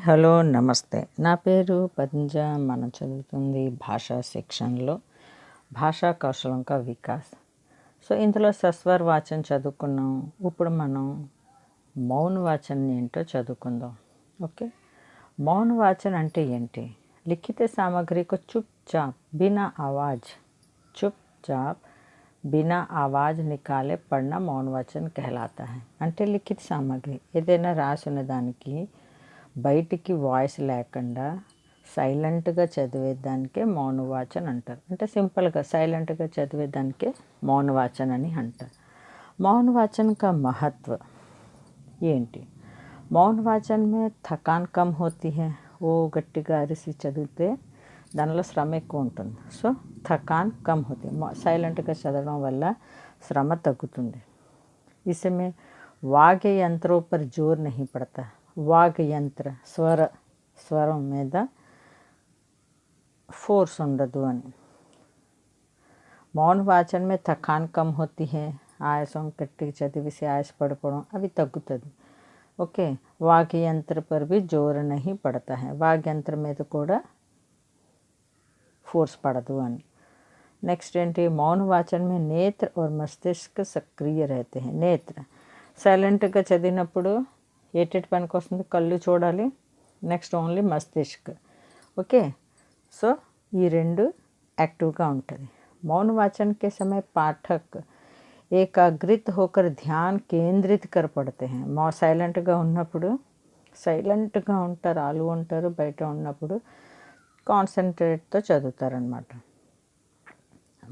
Hello నమస్తే. నా పేరు పద్మజ. మనం చదువుతుంది భాషా సెక్షన్లో భాషా కౌశలం కా వికాస్. సో ఇందులో సస్వర్ వాచన్ చదువుకున్నాం. ఇప్పుడు మనం మౌన వాచన్ ఏంటో చదువుకుందాం. ఓకే, మౌన వాచన్ అంటే ఏంటి? లిఖిత సామగ్రికు చుప్చాప్ బినా ఆవాజ్ చుప్చాప్ బినా ఆవాజ్ నికాలే పడిన మౌన వాచన్ कहलाता है. అంటే లిఖిత సామగ్రి ఏదైనా రాసిన దానికి బయటికి వాయిస్ లేకుండా సైలెంట్గా చదివేదానికే మౌనవాచన్ అంటారు. అంటే సింపుల్గా సైలెంట్గా చదివేదానికే మౌనవాచన్ అని అంటారు. మౌనవాచన్ కా మహత్వ ఏంటి? మౌనవాచన్ మే థకాన్ కమ్ హోతీ హై. ఓ గట్టిగా అరిసి చదివితే దానిలో శ్రమ ఎక్కువ ఉంటుంది. సో థకాన్ కమ్ హోతీ. సైలెంట్గా చదవడం వల్ల శ్రమ తగ్గుతుంది. इसमें वाग्य यंत्रों पर जोर नहीं पड़ता. वाग्य यंत्र స్వరం మీద ఫోర్స్ ఉండదు అని. మౌన వాచన్ మే థకాన్ కమ్ హోతీ హై. ఆయాసం గట్టిగా చదివిసి ఆయాస పడిపోవడం అవి తగ్గుతుంది. ఓకే, వాగ్య యంత్ర పర్ भी జోర్ नहीं पड़ता है. వాగ్య యంత్రం మీద కూడా ఫోర్స్ పడదు అని. నెక్స్ట్ ఏంటి? మౌన వాచన్ మే నేత్ర और మస్తిష్క సక్రియ रहते हैं. నేత్ర సైలెంట్గా చదివినప్పుడు ఏటేటి పనికి వస్తుంది? కళ్ళు చూడాలి. నెక్స్ట్ ఓన్లీ మస్తిష్క్. ఓకే, సో ఈ రెండు యాక్టివ్గా ఉంటుంది. మౌన వాచన్ కే సమయ పాఠక్ ఏకాగ్రిత హోకర్ ధ్యాన్ కేంద్రిత కర్ పడతే హై. సైలెంట్గా ఉన్నప్పుడు సైలెంట్గా ఉంటారు, ఆలు ఉంటారు. బయట ఉన్నప్పుడు కాన్సన్ట్రేట్తో చదువుతారనమాట.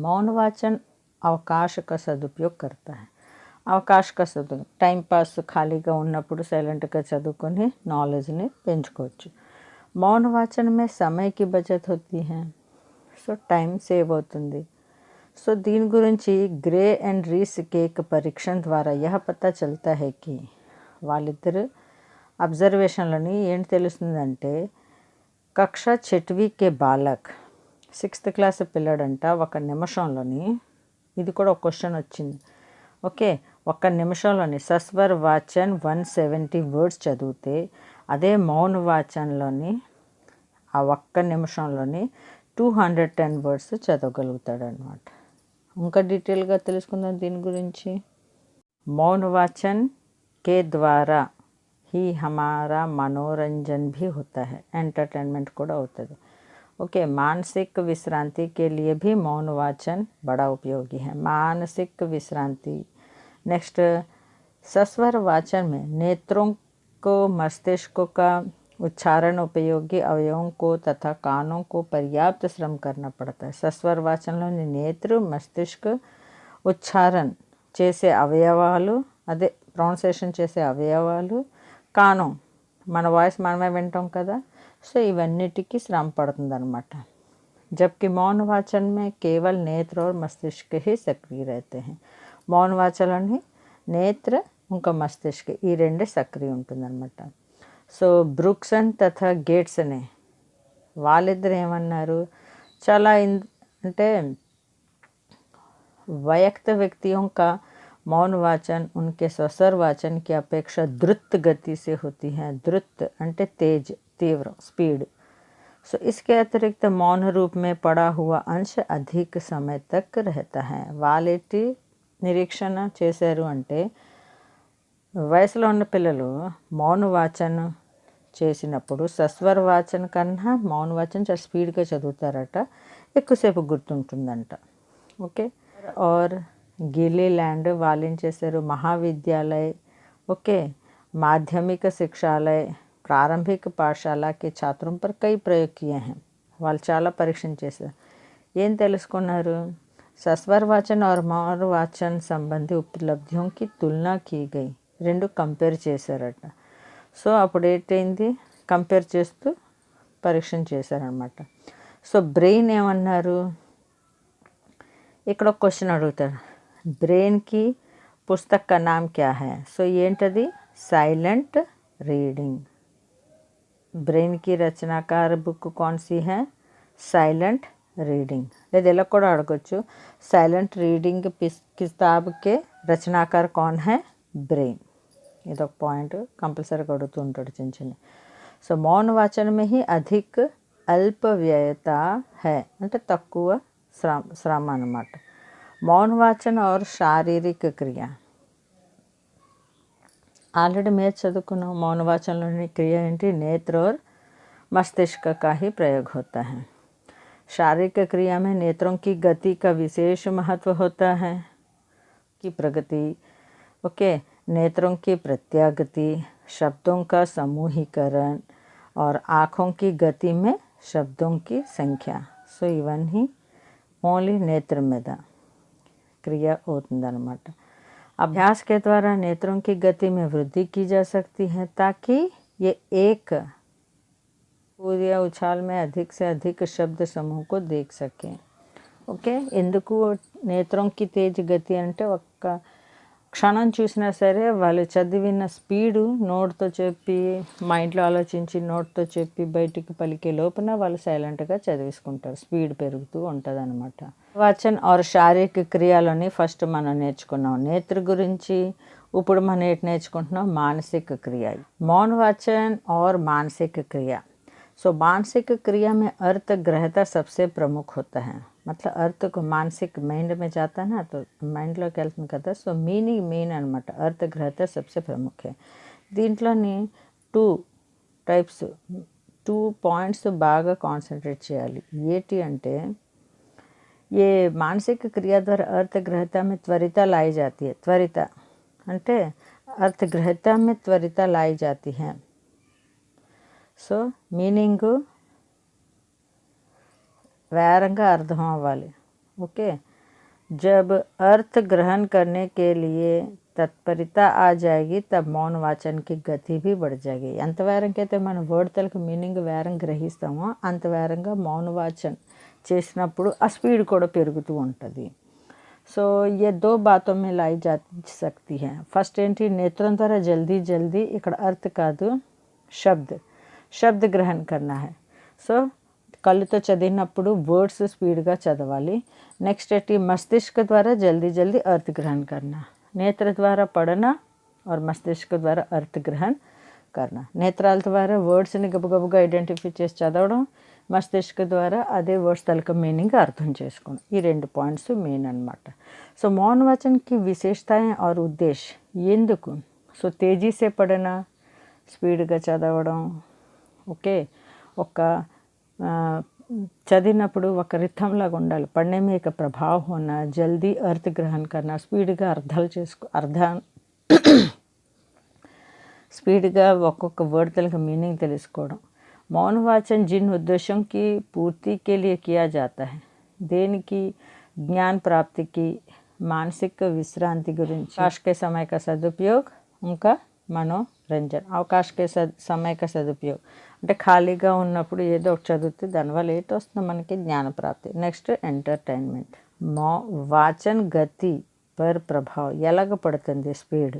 मौन वाचन అవకాశ का సదుపయోగ करता है. అవకాశ का సదుపయోగం టైం పాస్ ఖాళీగా ఉన్నప్పుడు సైలెంట్గా చదువుకొని నాలెడ్జ్ని పెంచుకోవచ్చు. మౌన వాచన్ మే సమయకి బచత్ హోతీ హై. సో టైం సేవ్ అవుతుంది. సో దీని గురించి గ్రే అండ్ రీస్ కేక్ పరీక్షణ ద్వారా యహ పతా చల్తా హై కి వాళ్ళిద్దరు అబ్జర్వేషన్లని ఏంటి తెలుస్తుందంటే కక్ష 6वीं के बालक 6th క్లాస్ పిల్లడంట ఒక నిమిషంలోని, ఇది కూడా ఒక క్వశ్చన్ వచ్చింది. ఓకే, ఒక్క నిమిషంలోని సస్వర్ వాచన్ 170 వర్డ్స్ చదివితే అదే మౌన వాచన్లోని ఆ ఒక్క నిమిషంలోని 210 వర్డ్స్ చదవగలుగుతాడు అనమాట. ఇంకా డీటెయిల్గా తెలుసుకుందాం దీని గురించి. మౌన వాచన్ కే ద్వారా ही हमारा मनोरंजन भी होता है. एंटरटेनमेंट కూడా అవుతుంది. ओके, मानसिक विश्रांति के लिए भी मौन वाचन बड़ा उपयोगी है. मानसिक विश्रांति. नेक्स्ट, सस्वर वाचन में नेत्रों को मस्तिष्क का उच्चारण उपयोगी अवयवों को तथा कानों को पर्याप्त श्रम करना पड़ता है. सस्वर వాచనలోని నేత్ర మస్తిష్క ఉచ్చారణ చేసే అవయవాలు, అదే ప్రొనౌన్సియేషన్ చేసే అవయవాలు, కానం మన వాయిస్ మనమే వింటాం కదా. సో ఇవన్నిటికీ శ్రమ పడుతుంది అనమాట. जबकि मौन वाचन में केवल नेत्र और मस्तिष्क ही सक्रिय रहते हैं. मौन వాచనలోని నేత్ర ఇంకా మస్తిష్క ఈ రెండే సక్రియ ఉంటుందన్నమాట. సో బ్రూక్సన్ తథా గేట్స్ అనే వాళ్ళిద్దరు ఏమన్నారు? చాలా అంటే वयस्क व्यक्तियों का मौन वाचन उनके सस्वर वाचन की अपेक्षा द्रुत गति से होती है. द्रुत అంటే तेज, तीव्र, स्पीड. सो इसके अतिरिक्त मौन रूप में पड़ा हुआ अंश अधिक समय तक रहता है. వాళ్ళేటి నిరీక్షణ చేశారు అంటే వయసులో ఉన్న పిల్లలు మౌన వాచన చేసినప్పుడు సస్వర వాచన కన్నా మౌన వాచన చాలా స్పీడ్గా చదువుతారట, ఎక్కువసేపు గుర్తుంటుందంట. ఓకే, और గిల్లీ ల్యాండ్ వాళ్ళు ఏం చేశారు? महाविद्यालय, ओके, माध्यमिक शिक्षालय, प्रारंभिक पाठशाला के छात्रों पर कई प्रयोग किए हैं. వాళ్ళు చాలా పరీక్షణ చేశారు. ఏం తెలుసుకున్నారు? సస్వర్ వాచన్ और मौन वाचन संबंधी उपलब्धियों की तुलना की गई. రెండు కంపేర్ చేశారట. సో అప్పుడు ఏంటైంది? కంపేర్ చేస్తూ పరీక్షణ చేశారనమాట. సో బ్రెయిన్ ఏమన్నారు? ఇక్కడ ఒక క్వశ్చన్ అడుగుతారు, ब्रेन की पुस्तक का नाम क्या है? సో ఏంటది? Silent reading. ब्रेन की रचनाकार बुक कौन सी है? Silent reading. లేదా ఇలా కూడా అడగొచ్చు, साइलेंट रीडिंग किताब के रचनाकार कौन है? ब्रेन. ఇదొక పాయింట్ కంపల్సరీగా అడుగుతూ ఉంటాడు చిన్న చిన్న. సో మౌన వాచन में ही अधिक అల్ప వ్యయత है అంటే తక్కువ శ్రమ అన్నమాట. మౌన వాచन और శారీరక క్రియ ఆల్రెడీ మీరు చదువుకున్నాం. మౌన వాచనలోని క్రియ ఏంటి? నేత్ర और मस्तिष्क का ही प्रयोग होता है. शारीरिक क्रिया में नेत्रों की गति का विशेष महत्व होता है की प्रगति, ओके, नेत्रों की प्रत्यागति, शब्दों का समूहीकरण और आँखों की गति में शब्दों की संख्या. సో ఇవన్నీ ఓన్లీ నేత్రం మీద क्रिया होతుందన్నమాట. अभ्यास के द्वारा नेत्रों की गति में वृद्धि की जा सकती है ताकि ये एक कूद या उछाल में अधिक से अधिक शब्द समूह को देख सकें. ఓకే, ఎందుకు నేత్రం కి తేజ్ గతి అంటే ఒక్క క్షణం చూసినా సరే వాళ్ళు చదివిన స్పీడు నోట్తో చెప్పి మైండ్లో ఆలోచించి నోట్తో చెప్పి బయటికి పలికే లోపున వాళ్ళు సైలెంట్గా చదివేసుకుంటారు. స్పీడ్ పెరుగుతూ ఉంటుంది అనమాట. వాచన్ ఆర్ శారీరక క్రియలోని ఫస్ట్ మనం నేర్చుకున్నాం నేత్ర గురించి. ఇప్పుడు మనం ఏంటి నేర్చుకుంటున్నాం? మానసిక క్రియ. మౌन वाचन और मानसिक क्रिया. सो मानसिक क्रिया में अर्थ ग्रहता सबसे प्रमुख होता है. मतलब अर्थ को मानसिक माइंड में जाता है ना, तो మైండ్లోకి వెళ్తుంది కదా. సో మీనింగ్ మెయిన్ అనమాట. अर्थ ग्रहता सबसे प्रमुख है. దీంట్లోని 2 టైప్స్ 2 పాయింట్స్ బాగా కాన్సన్ట్రేట్ చేయాలి. ఏంటి అంటే ये मानसिक क्रिया द्वारा अर्थ ग्रहता में त्वरिता लाई जाती है. त्वरिता అంటే अर्थ ग्रहता में त्वरिता लाई जाती है. సో మీనింగ్ వేరంగా అర్థం అవ్వాలి. ఓకే, जब अर्थ ग्रहण करने के लिए तत्परता आ जाएगी तब मौन वाचन की गति भी बढ़ जाएगी. ఎంత వేరంగా అయితే మనం వర్డ్ తలకు మీనింగ్ వేరం గ్రహిస్తామో అంత వేరంగా మౌన వాచన్ చేసినప్పుడు ఆ స్పీడ్ కూడా పెరుగుతూ ఉంటుంది. సో ये 2 बातों में लाई जा सकती है. ఫస్ట్ ఏంటి? నేత్రం ద్వారా జల్దీ జల్దీ, ఇక్కడ అర్థ కాదు శబ్ద గ్రహణ కర్నా హై. సో కళ్ళుతో చదివినప్పుడు వర్డ్స్ స్పీడ్గా చదవాలి. నెక్స్ట్ ఏంటి? మస్తిష్క ద్వారా జల్దీ జల్దీ अर्थ ग्रहण करना. నేత్ర ద్వారా పడనా और మస్తిష్క ద్వారా अर्थ ग्रहण करना. నేత్రాల ద్వారా వర్డ్స్ని గబగబగా ఐడెంటిఫై చేసి చదవడం, మస్తిష్క ద్వారా అదే వర్డ్స్ తలక మీనింగ్ అర్థం చేసుకోవడం. ఈ 2 పాయింట్స్ మెయిన్ అనమాట. సో మౌन वाचन की विशेषताएं और उद्देश्य ఎందుకు? సో तेजी से पढ़ना, స్పీడ్గా చదవడం. ఓకే, ఒక చదివినప్పుడు ఒక రిథం లాగా ఉండాలి. పढ़ने में एक प्रभाव होना, जल्दी अर्थ ग्रहण करना, స్పీడ్గా అర్థాలు స్పీడ్గా ఒక్కొక్క వర్డ్ తలక మీనింగ్ తెలుసుకోవడం. मौन वाचन जिन उद्देश्यों की पूर्ति के लिए किया जाता है, देనికి ज्ञान प्राप्ति की, मानसिक विश्रांति गुరించి, अवकाश के समय का सदुपयोग, उनका मनोरंजन. अवकाश के समय का सदुपयोग అంటే ఖాళీగా ఉన్నప్పుడు ఏదో ఒకటి చదివితే దానివల్ల ఏంటి వస్తుంది మనకి? జ్ఞాన ప్రాప్తి. Next entertainment. వాచన్ గతి పర్ ప్రభావ్ ఎలాగ పడుతుంది స్పీడ్?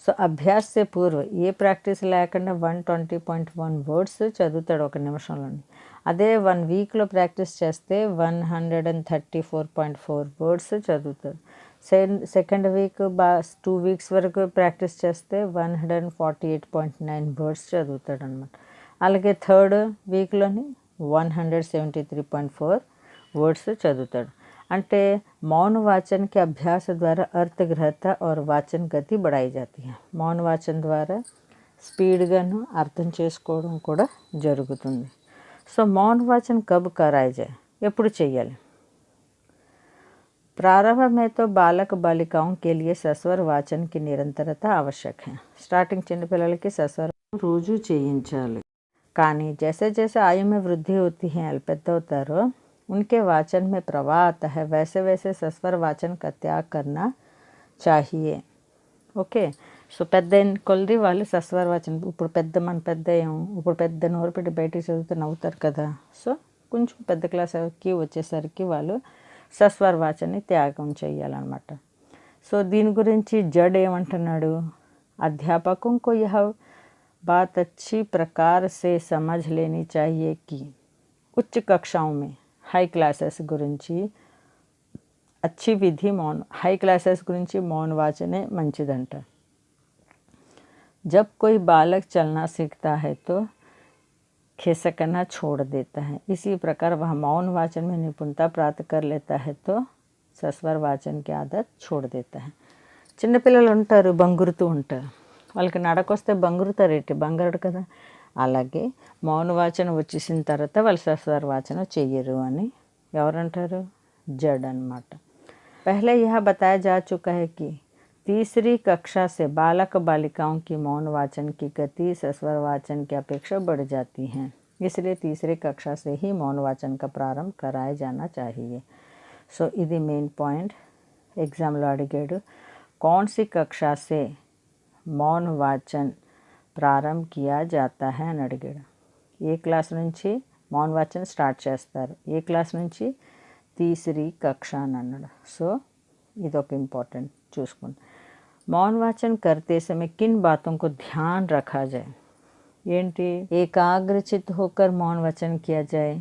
సో అభ్యాస్ సే పూర్వ ఏ ప్రాక్టీస్ లేకుండా 120.1 వర్డ్స్ చదువుతాడు ఒక నిమిషంలోని. అదే 1 వీక్లో ప్రాక్టీస్ చేస్తే 134.4 వర్డ్స్ చదువుతాడు. సెకండ్ వీక్ 2 వీక్స్ వరకు ప్రాక్టీస్ చేస్తే 148.9 వర్డ్స్ చదువుతాడు అనమాట. అలాగే థర్డ్ వీక్లోని 173.4 వర్డ్స్ చదువుతాడు. అంటే मौन वाचन के अभ्यास द्वारा अर्थ ग्रहता और वाचन गति बढ़ाई जाती है. मौन वाचन ద్వారా స్పీడ్గాను అర్థం చేసుకోవడం కూడా జరుగుతుంది. సో मौन वाचन कब कराया जाए? ఎప్పుడు చేయాలి? प्रारंभ में तो बालक बालिकाओं के लिए सस्वर वाचन की निरंतरता आवश्यक है. స్టార్టింగ్ చిన్నపిల్లలకి సస్వరం రోజు చేయించాలి. కానీ जैसे जैसे आयु में वृद्धि होती है, పెద్ద అవుతారో उनके वाचन में प्रवाह आता है, वैसे वैसे सस्वर वाचन का त्याग करना चाहिए. ఓకే, సో పెద్ద కొలది వాళ్ళు సస్వర వాచన, ఇప్పుడు మన పెద్ద ఇప్పుడు పెద్ద నోరు పెట్టి బయటికి చదివితే నవ్వుతారు కదా. సో కొంచెం పెద్ద క్లాస్కి వచ్చేసరికి వాళ్ళు సస్వర వాచన్ని త్యాగం చేయాలన్నమాట. సో దీని గురించి జడ్ ఏమంటున్నాడు? अध्यापकों को यह बात अच्छी प्रकार से समझ लेनी चाहिए कि उच्च कक्षाओं में हाई क्लासेस గురించి अच्छी विधि मौन, हाई क्लासेस గురించి मौन वाचने మంచిదంట. जब कोई बालक चलना सीखता है तो खिसकना छोड़ देता है। इसी प्रकार वह मौन वाचन में निपुणता प्राप्त कर लेता है तो సస్వర వాచన్ की आदत छोड़ देता है। చిన్నపిల్లలు ఉంటారు, బంగురుతూ ఉంటారు, వాళ్ళకి నడకొస్తే బంగురుతారేంటి, బంగరడు కదా. అలాగే మౌన వాచన వచ్చేసిన తర్వాత వాళ్ళు సస్వర వాచన చెయ్యరు అని ఎవరంటారు? జడ్ అన్నమాట. पहले यह बताया जा चुका है कि तीसरी कक्षा से बालक बालिकाओं की मौन वाचन की गति सस्वर वाचन की अपेक्षा बढ़ जाती है, इसलिए तीसरी कक्षा से ही मौन वाचन का प्रारंभ कराया जाना चाहिए. సో ఇది మెయిన్ పాయింట్. ఎగ్జామ్లో అడిగాడు कौन सी कक्षा से మౌన్ వాచన్ ప్రారంభ్ కియా జాతా హై అని అడిగాడు. ఏ క్లాస్ నుంచి మౌన్ వాచన్ స్టార్ట్ చేస్తారు, ఏ క్లాస్ నుంచి? తీసరీ కక్ష అని అన్నాడు. సో ఇదొక ఇంపార్టెంట్ చూసుకోండి. మౌన్ వాచన్ करते समय किन बातों को ध्यान रखा जाए? ఏంటి? ఏకాగ్రచిత్ హోకర్ మౌన్ వచన్ కియా జాయ్,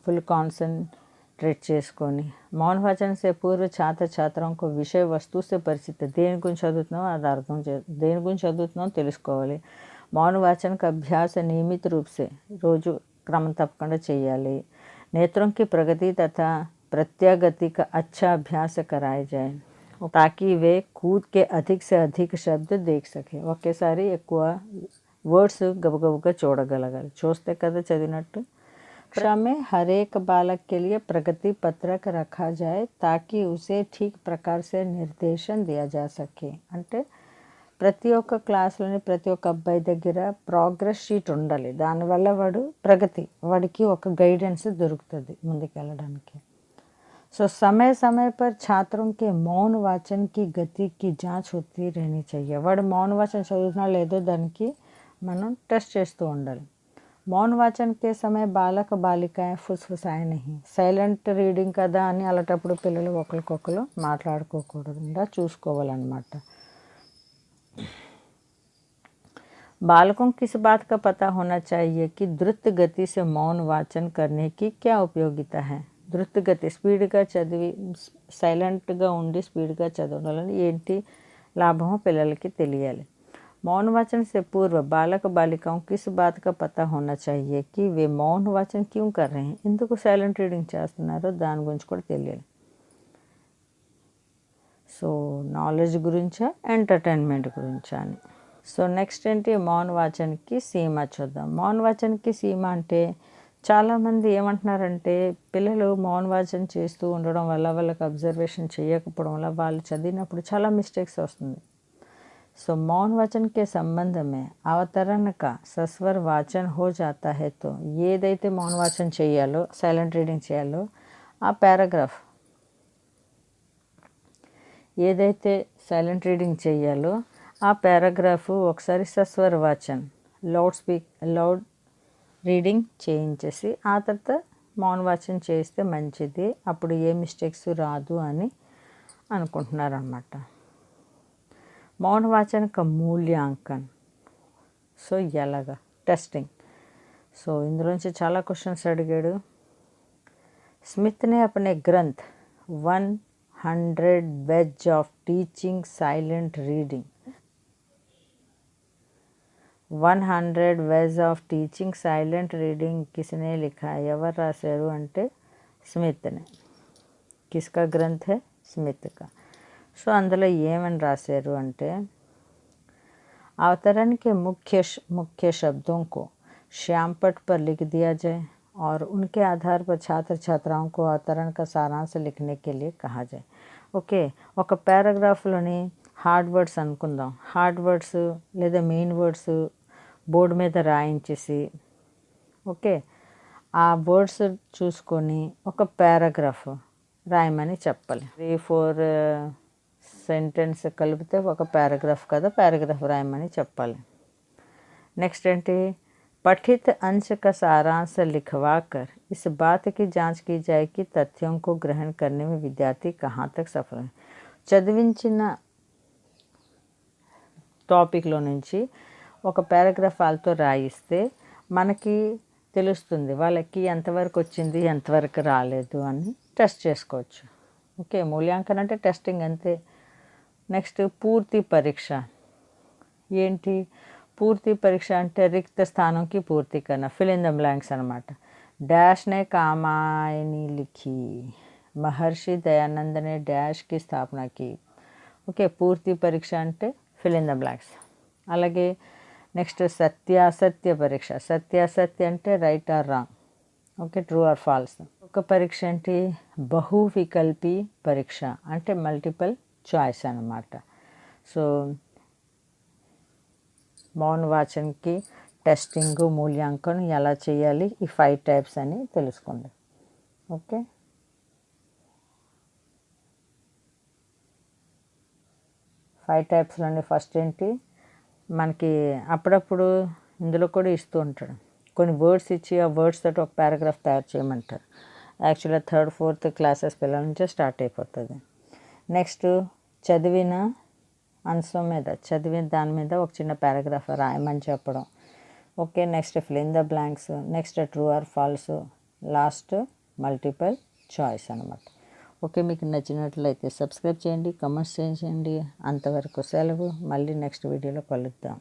ఫుల్ కాన్సన్ట్రేట్ చేసుకొని. మౌన్ వచన్ సే పూర్వ ఛాత్ర छात्राओं को విషయ వస్తు से పరిచిత, దేని గురించి చదువుతున్నావు అది అర్థం దేని గురించి చదువుతున్నావు తెలుసుకోవాలి. మౌన్ వాచన్ का अभ्यास नियमित रूप से రోజు క్రమం తప్పకుండా చేయాలి. नेत्रों की प्रगति तथा प्रत्यागति का अच्छा अभ्यास कराया जाए ताकि वे कूद के अधिक से अधिक शब्द देख सके. ఒకేసారి ఎక్కువ వర్డ్స్ గబగబగా చూడగలగాలి, చూస్తే కదా చదివినట్టు. कक्षा में हर एक बालक के लिए प्रगति पत्रक रखा जाए ताकि उसे ठीक प्रकार से निर्देशन दिया जा सके. అంటే ప్రతి ఒక్క క్లాస్లోని ప్రతి ఒక్క అబ్బాయి దగ్గర ప్రోగ్రెస్ షీట్ ఉండాలి. దానివల్ల వాడికి ఒక గైడెన్స్ దొరుకుతుంది ముందుకెళ్ళడానికి. సో समय समय पर छात्रों के मौन वाचन की गति की जांच होती रहनी चाहिए. వాడు మౌన వాచన చదువుతున్నా లేదో దానికి మనం టెస్ట్ చేస్తూ ఉండాలి. మౌన్ వాచన్ के समय బాలక బాలికాయ ఫుస్ఫుసాయ नहीं, సైలెంట్ రీడింగ్ కదా అని అలాంటప్పుడు పిల్లలు ఒకరికొకరు మాట్లాడుకోకూడదు, చూసుకోవాలన్నమాట. बालकों को इस बात का पता होना चाहिए कि द्रुत गति से मौन वाचन करने की क्या उपयोगिता है. द्रुत गति స్పీడ్గా చదివి సైలెంట్గా ఉండి స్పీడ్గా చదవడం ఏంటి లాభమో పిల్లలకి తెలియాలి. मौन वाचन से पूर्व बालक बालिकाओं को इस बात का पता होना चाहिए कि वे मौन वाचन क्यों कर रहे हैं, ఎందుకు సైలెంట్ రీడింగ్ చేస్తున్నారో దాని గురించి కూడా తెలియాలి. సో నాలెడ్జ్ గురించా ఎంటర్టైన్మెంట్ గురించా అని. సో నెక్స్ట్ ఏంటి, మౌన్ వాచన్కి సీమ చూద్దాం. మౌన్ వాచన్కి సీమ అంటే చాలామంది ఏమంటున్నారంటే పిల్లలు మౌన్ వాచన్ చేస్తూ ఉండడం వల్ల వాళ్ళకి అబ్జర్వేషన్ చేయకపోవడం వల్ల వాళ్ళు చదివినప్పుడు చాలా మిస్టేక్స్ వస్తుంది. సో मौन वाचन के संबंध में अवतरण का सस्वर वाचन हो जाता है तो ఏదైతే మౌన్ వాచన చేయాలో సైలెంట్ రీడింగ్ చేయాలో ఆ పారాగ్రాఫ్ ఏదైతే సైలెంట్ రీడింగ్ చేయాలో ఆ పారాగ్రాఫ్ ఒకసారి సస్వర వాచన్ లౌడ్ రీడింగ్ చేయించేసి ఆ తర్వాత మౌన్ వాచన చేస్తే మంచిది, అప్పుడు ఏ మిస్టేక్స్ రాదు అని అనుకుంటున్నారన్నమాట. मौन वाचन का मूल्यांकन. సో ఎలాగా టెస్టింగ్. సో ఇందులోంచి చాలా క్వశ్చన్స్ అడిగాడు. స్మిత్ ने अपने ग्रंथ 100 ways of teaching silent reading 100 ways of teaching silent reading किसने लिखा है, ఎవరు రాశారు అంటే స్మిత్ ने. किसका ग्रंथ है? स्मिथ का. సో అందులో ఏమని రాశారు అంటే अवतरण के मुख्य शब्दों को श्यामपट पर लिख दिया जाए और उनके आधार पर छात्र छात्राओं को अवतरण का सारांश लिखने के लिए कहा जाए. ఓకే, ఒక పారాగ్రాఫ్లోని హార్డ్ వర్డ్స్ అనుకుందాం, హార్డ్ వర్డ్స్ లేదా మెయిన్ వర్డ్స్ బోర్డు మీద రాయించేసి ఓకే ఆ వర్డ్స్ చూసుకొని ఒక పారాగ్రాఫ్ రాయమని చెప్పాలి. 3-4 సెంటెన్స్ కలిపితే ఒక పారాగ్రాఫ్ కదా, పారాగ్రాఫ్ రాయమని చెప్పాలి. నెక్స్ట్ ఏంటి, पठित अंश का सारांश लिखवा कर इस बात की जांच की जाए कि तथ्यों को ग्रहण करने में विद्यार्थी कहाँ तक सफल है. చదివించిన టాపిక్లో నుంచి ఒక పారాగ్రాఫ్ వాళ్ళతో రాయిస్తే మనకి తెలుస్తుంది వాళ్ళకి ఎంతవరకు వచ్చింది ఎంతవరకు రాలేదు అని టెస్ట్ చేసుకోవచ్చు. ఓకే, మూల్యాంకనం అంటే టెస్టింగ్ అంతే. నెక్స్ట్ పూర్తి పరీక్ష ఏంటి, పూర్తి పరీక్ష అంటే రిక్త స్థానంకి పూర్తీకరణ, ఫిల్ ఇన్ ద బ్లాంక్స్ అనమాట. डैश ने कामायनी लिखी, महर्षि दयानंद ने डैश की स्थापना की. ఓకే, పూర్తి పరీక్ష అంటే ఫిల్ ఇన్ ద బ్లాంక్స్. అలాగే నెక్స్ట్ సత్యాసత్య పరీక్ష. సత్యాసత్య అంటే right or wrong, okay, true or false. ఒక పరీక్ష ఏంటి, బహువికల్పి పరీక్ష అంటే మల్టిపుల్ చాయిస్ అన్నమాట. సో మౌన్ వాచన్కి టెస్టింగ్ మూల్యాంకనం ఎలా చేయాలి, ఈ 5 టైప్స్ అని తెలుసుకోండి. ఓకే, 5 టైప్స్లోని ఫస్ట్ ఏంటి, మనకి అప్పుడప్పుడు ఇందులో కూడా ఇస్తూ ఉంటాడు, కొన్ని వర్డ్స్ ఇచ్చి ఆ వర్డ్స్ తోటి ఒక పారాగ్రాఫ్ తయారు చేయమంటారు. యాక్చువల్గా 3rd 4th క్లాసెస్ పిల్లల నుంచే స్టార్ట్ అయిపోతుంది. నెక్స్ట్ చదివిన అంశం మీద, చదివిన దాని మీద ఒక చిన్న పారాగ్రాఫ్ రాయమని చెప్పడం. Okay, next fill in the blanks, next true or false, last multiple choice అనమాట. ఓకే, మీకు నచ్చినట్లయితే సబ్స్క్రైబ్ చేయండి, కామెంట్స్ చేయండి. అంతవరకు సెలవు, మళ్ళీ నెక్స్ట్ వీడియోలో కలుద్దాం.